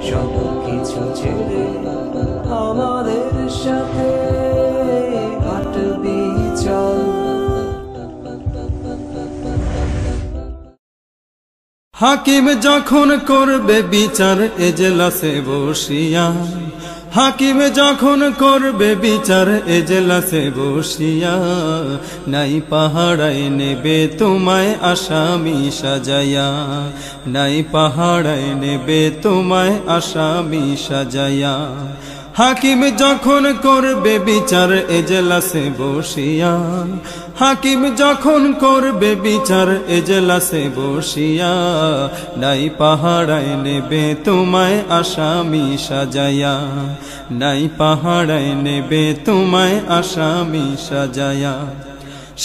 সব কিছু ছেড়ে আমাদের সাথে কাটবি চল। হাকিম যখন করবে বিচার এজলাসে বসিয়া, হাকিম যখন করবে বিচার এজলাসে বসিয়া, নাই পাহাড়ায় নেবে তোমায় আসামি সাজায়া, নাই পাহাড়ায় নেবে তোমায় আসামি সাজায়া। হাকিম যখন করবে বিচার এজলাসে বসিয়া, হাকিম যখন করবে বিচার এজলাসে বসিয়া, নাই পাহাড়ায় নেবে তোমায় আসামি সাজায়া, নাই পাহাড়ায় নেবে তোমায় আসামি সাজায়া।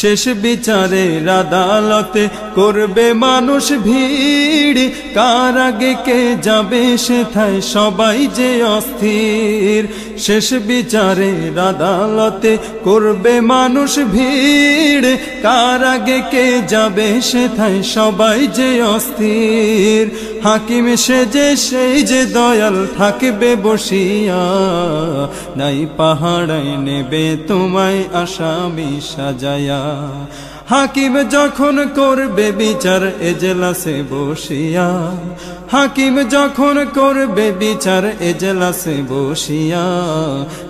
শেষ বিচারের আদালতে করবে মানুষ ভিড়, কার আগে কে যাবে সেথায় সবাই যে অস্থির। শেষ বিচারের আদালতে করবে মানুষ ভিড়, কার আগে কে যাবে সেথায় সবাই যে অস্থির। হাকিম সেজে সেই যে দয়াল থাকবে বসিয়া, নাই পাহাড়ায় নেবে তোমায় আসামি সাজায়া। হাকিম যখন করবে বিচার এজলাসে বসিয়া, হাকিম যখন করবে বিচার এজলাসে বসিয়া,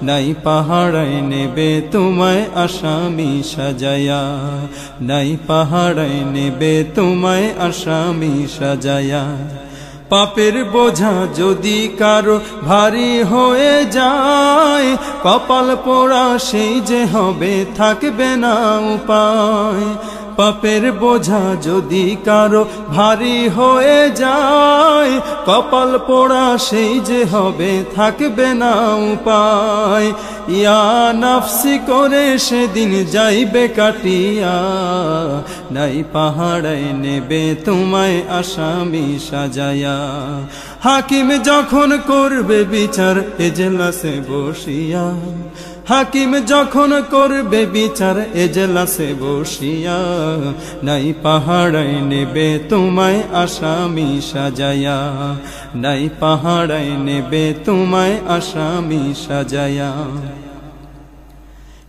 নাই পাহাড়ায় নেবে তোমায় আসামি সাজায়া, নাই পাহাড়ায় নেবে তোমায় আসামি সাজায়া। পাপের বোঝা যদি কারো ভারী হয়ে যায়, কপাল পোড়া সেই যে হবে থাকবে না উপায়। পাপের বোঝা যদি কারো ভারী হয়ে যায়, কপাল পোড়া সেই যে হবে থাকবে না উপায়। ইয়া নাফসি করে সেদিন যাইবে কাটিয়া, নাই পাহাড়ায় নেবে তোমায় আসামি সাজায়া। হাকিম যখন করবে বিচার এজলাসে বসিয়া, হাকিম যখন করবে বিচার এজলাসে বসিয়া, নাই পাহাড়ায় নেবে তোমায় আসামি সাজায়া, নাই পাহাড়ায় নেবে তোমায় আসামি সাজায়া।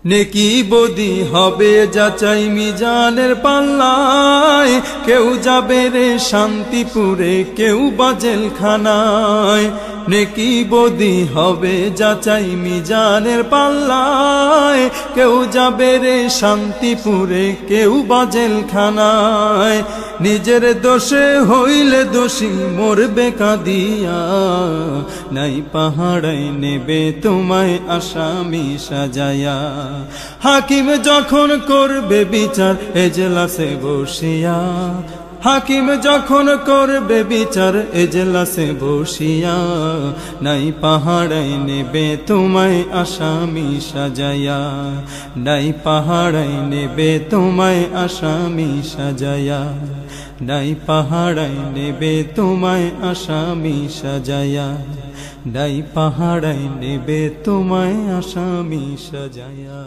নেকি বদি হবে যাচাই মিজানের পাল্লায়, কেউ যাবে রে শান্তিপুরে কেউ বা জেলখানায়। নেকি বদি হবে যাচাই মিজানের পাল্লায়, কেউ যাবে রে শান্তিপুরে কেউ বা জেলখানায়। নিজের দোষে হইলে দোষী মরবে কাঁদিয়া, নাই পাহাড়ায় নেবে তোমায় আসামি সাজায়া। হাকিম যখন করবে বিচার এজলাসে বসিয়া, হাকিম যখন করবে বিচার এজলাসে বসিয়া, নাই পাহাড়ায় নেবে তোমায় আসামি সাজায়া, নাই পাহাড়ায় নেবে তোমায় আসামি সাজায়া, নাই পাহাড়ায় নেবে তোমায় আসামি সাজায়া, নাই পাহাড়ায় নেবে তোমায় আসামি সাজায়া।